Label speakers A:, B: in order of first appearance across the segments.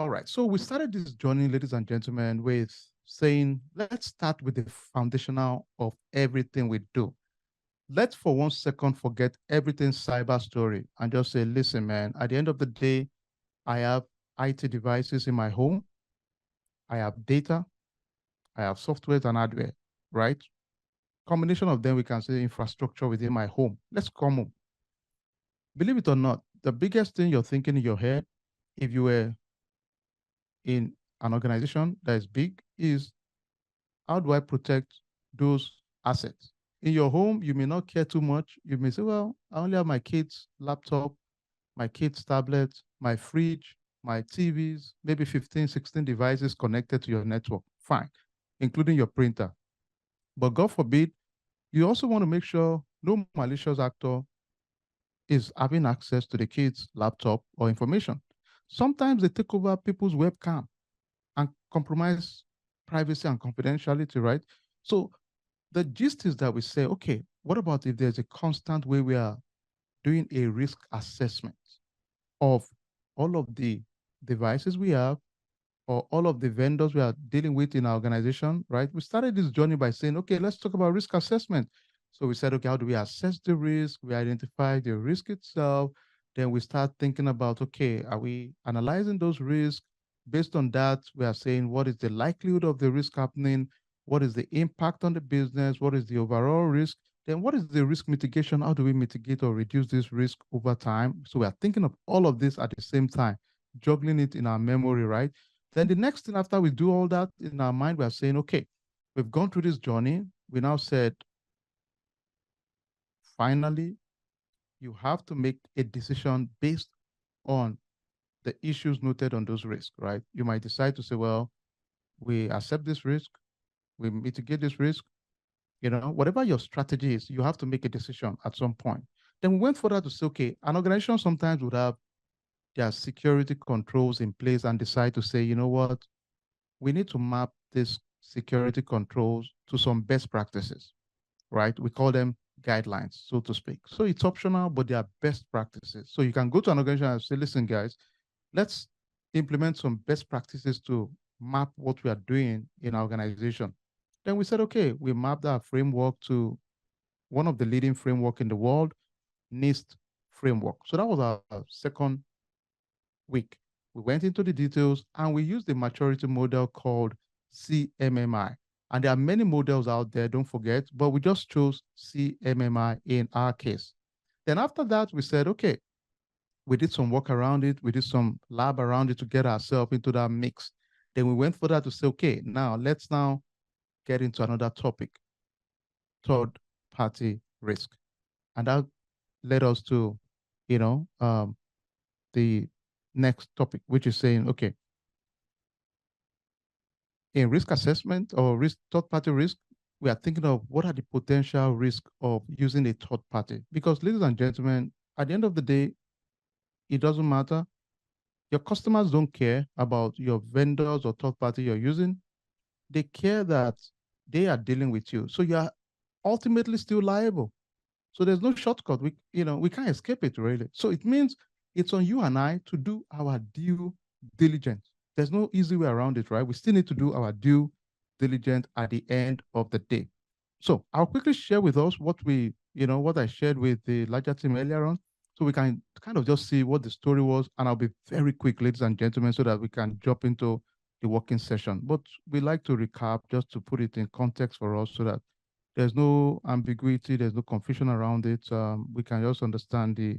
A: All right. So we started this journey, ladies and gentlemen, with saying, let's start with the foundational of everything we do. Let's for 1 second forget everything cyber story and just say, listen, man, at the end of the day, I have IT devices in my home. I have data. I have software and hardware, right? Combination of them, we can say infrastructure within my home. Let's come home. Believe it or not, the biggest thing you're thinking in your head, if you were in an organization that is big, is how do I protect those assets? In your home, you may not care too much. You may say, well, I only have my kids' laptop, my kids' tablets, my fridge, my TVs, maybe 15, 16 devices connected to your network. Fine, including your printer. But God forbid, you also want to make sure no malicious actor is having access to the kids' laptop or information. Sometimes they take over people's webcam and compromise privacy and confidentiality, right? So the gist is that we say, okay, what about if there's a constant way we are doing a risk assessment of all of the devices we have or all of the vendors we are dealing with in our organization, right? We started this journey by saying, okay, let's talk about risk assessment. So we said, okay, how do we assess the risk? We identify the risk itself. Then we start thinking about, okay, are we analyzing those risks? Based on that, we are saying, what is the likelihood of the risk happening? What is the impact on the business? What is the overall risk? Then what is the risk mitigation? How do we mitigate or reduce this risk over time? So we are thinking of all of this at the same time, juggling it in our memory, right? Then the next thing after we do all that in our mind, we are saying, okay, we've gone through this journey. We now said, finally, you have to make a decision based on the issues noted on those risks, right? You might decide to say, well, we accept this risk, we mitigate this risk, whatever your strategy is, you have to make a decision at some point. Then we went further to say, okay, an organization sometimes would have their security controls in place and decide to say, you know what, we need to map these security controls to some best practices, right? We call them guidelines, so to speak. So it's optional, but they are best practices. So you can go to an organization and say, listen, guys, let's implement some best practices to map what we are doing in our organization. Then we said, okay, we mapped our framework to one of the leading framework in the world, NIST framework. So that was our second week. We went into the details and we used the maturity model called CMMI. And there are many models out there, don't forget, but we just chose CMMI in our case. Then after that, we said, okay, we did some work around it. We did some lab around it to get ourselves into that mix. Then we went further to say, okay, now let's now get into another topic, third party risk. And that led us to, you know, um, the next topic, which is saying, okay, in risk assessment or risk third party risk, we are thinking of what are the potential risks of using a third party. Because, ladies and gentlemen, at the end of the day, it doesn't matter. Your customers don't care about your vendors or third party you're using. They care that they are dealing with you. So you are ultimately still liable. So there's no shortcut. We can't escape it really. So it means it's on you and I to do our due diligence. There's no easy way around it, right? We still need to do our due diligence at the end of the day. So I'll quickly share with us what I shared with the larger team earlier on, so we can kind of just see what the story was. And I'll be very quick, ladies and gentlemen, so that we can jump into the working session. But we like to recap just to put it in context for us so that there's no ambiguity, there's no confusion around it. We can just understand the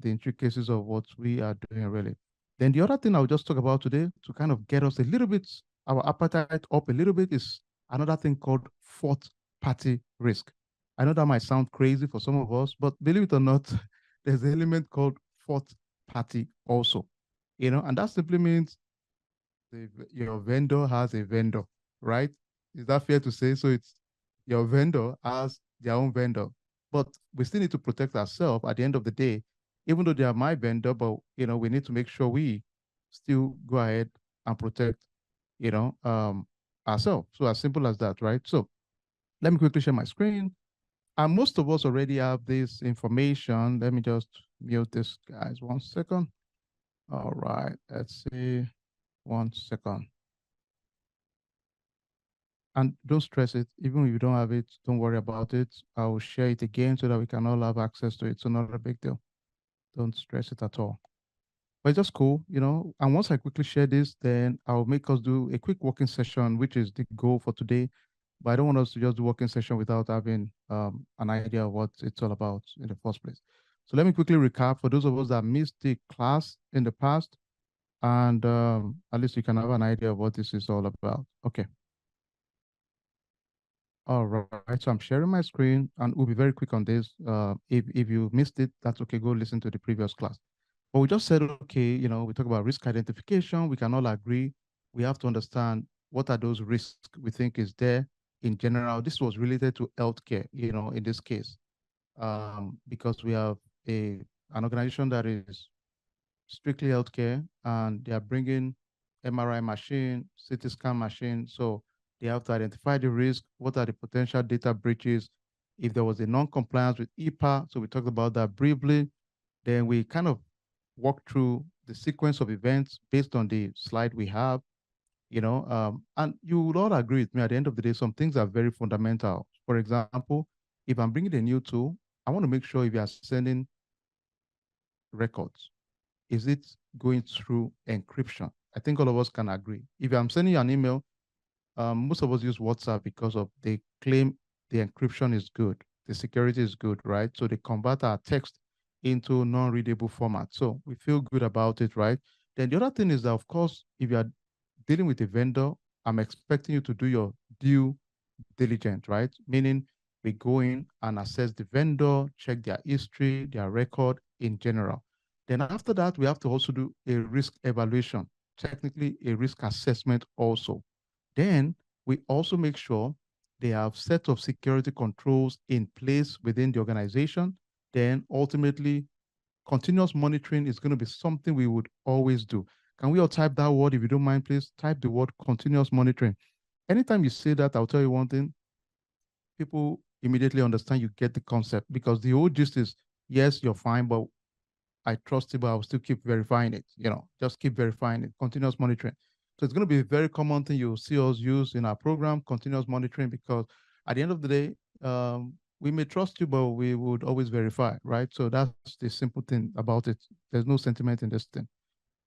A: intricacies of what we are doing really. Then the other thing I'll just talk about today to kind of get us a little bit, our appetite up a little bit, is another thing called fourth party risk. I know that might sound crazy for some of us, but believe it or not, there's an element called fourth party also. And that simply means your vendor has a vendor, right? Is that fair to say? So it's your vendor has their own vendor, but we still need to protect ourselves at the end of the day, even though they are my vendor. But we need to make sure we still go ahead and protect, you know, um, ourselves. So as simple as that, right? So let me quickly share my screen. And most of us already have this information. Let me just mute this, guys. 1 second. All right, let's see. 1 second. And don't stress it. Even if you don't have it, don't worry about it. I'll share it again so that we can all have access to it. So not a big deal. Don't stress it at all. But it's just cool, you know. And once I quickly share this, then I'll make us do a quick working session, which is the goal for today. But I don't want us to just do working session without having an idea of what it's all about in the first place. So let me quickly recap for those of us that missed the class in the past, and at least you can have an idea of what this is all about. Okay. All right. So I'm sharing my screen, and we'll be very quick on this. If you missed it, that's okay. Go listen to the previous class. But we just said, okay, you know, we talk about risk identification. We can all agree we have to understand what are those risks we think is there in general. This was related to healthcare, you know, in this case, because we have an organization that is strictly healthcare, and they are bringing MRI machine, CT scan machine. So they have to identify the risk. What are the potential data breaches? If there was a non-compliance with EPA, so we talked about that briefly. Then we kind of walk through the sequence of events based on the slide we have, and you would all agree with me at the end of the day, some things are very fundamental. For example, if I'm bringing a new tool, I want to make sure if you are sending records, is it going through encryption? I think all of us can agree. If I'm sending you an email, most of us use WhatsApp because of they claim the encryption is good, the security is good, right? So they convert our text into non-readable format. So we feel good about it, right? Then the other thing is that, of course, if you are dealing with a vendor, I'm expecting you to do your due diligence, right? Meaning we go in and assess the vendor, check their history, their record in general. Then after that, we have to also do a risk evaluation, technically a risk assessment also. Then we also make sure they have set of security controls in place within the organization. Then ultimately, continuous monitoring is going to be something we would always do. Can we all type that word? If you don't mind, please type the word continuous monitoring. Anytime you say that, I'll tell you one thing, people immediately understand you get the concept, because the whole gist is, yes, you're fine, but I trust it, but I'll still keep verifying it. Just keep verifying it, continuous monitoring. So it's going to be a very common thing you'll see us use in our program, continuous monitoring, because at the end of the day, we may trust you, but we would always verify, right? So that's the simple thing about it. There's no sentiment in this thing.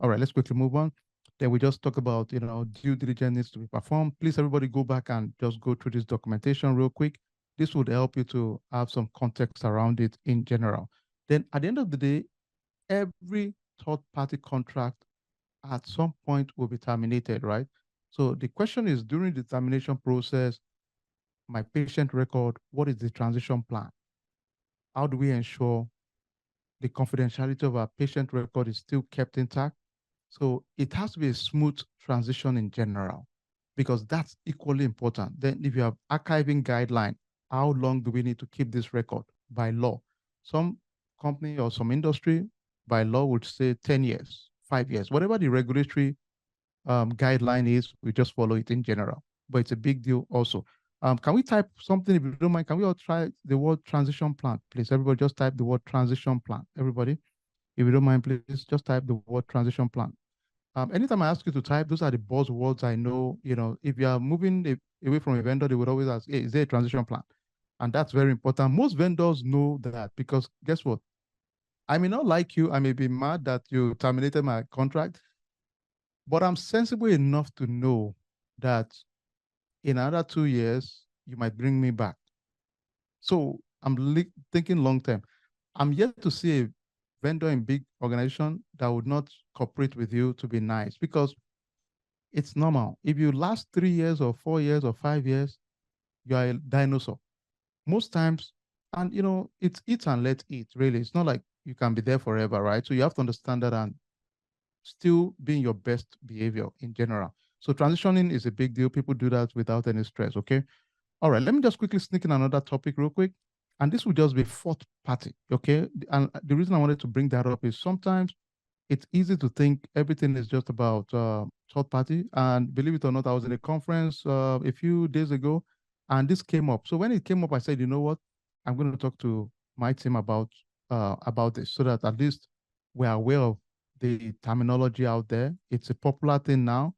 A: All right, let's quickly move on. Then we just talk about, due diligence needs to be performed. Please, everybody go back and just go through this documentation real quick. This would help you to have some context around it in general. Then at the end of the day, every third-party contract at some point will be terminated, right? So the question is, during the termination process, my patient record, what is the transition plan? How do we ensure the confidentiality of our patient record is still kept intact? So it has to be a smooth transition in general, because that's equally important. Then if you have archiving guideline, how long do we need to keep this record by law? Some company or some industry by law would say 10 years, 5 years, whatever the regulatory guideline is, we just follow it in general. But it's a big deal also. Can we type something, if you don't mind? Can we all try the word transition plan, please? Everybody just type the word transition plan. Everybody, if you don't mind, please just type the word transition plan. Anytime I ask you to type, those are the buzzwords I know. If you are moving away from a vendor, they would always ask, hey, is there a transition plan? And that's very important. Most vendors know that, because guess what? I may not like you. I may be mad that you terminated my contract, but I'm sensible enough to know that in another 2 years, you might bring me back. So I'm thinking long term. I'm yet to see a vendor in big organization that would not cooperate with you to be nice, because it's normal. If you last 3 years or 4 years or 5 years, you are a dinosaur. Most times, and it's eat and let eat, really. It's not like you can be there forever, right? So you have to understand that and still being your best behavior in general. So transitioning is a big deal. People do that without any stress, okay? All right, let me just quickly sneak in another topic real quick. And this will just be fourth party, okay? And the reason I wanted to bring that up is sometimes it's easy to think everything is just about third party. And believe it or not, I was in a conference a few days ago, and this came up. So when it came up, I said, you know what? I'm going to talk to my team about this, so that at least we're aware of the terminology out there. It's a popular thing now,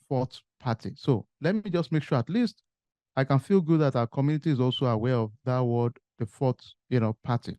A: fourth party. So let me just make sure at least I can feel good that our community is also aware of that word, the fourth, party.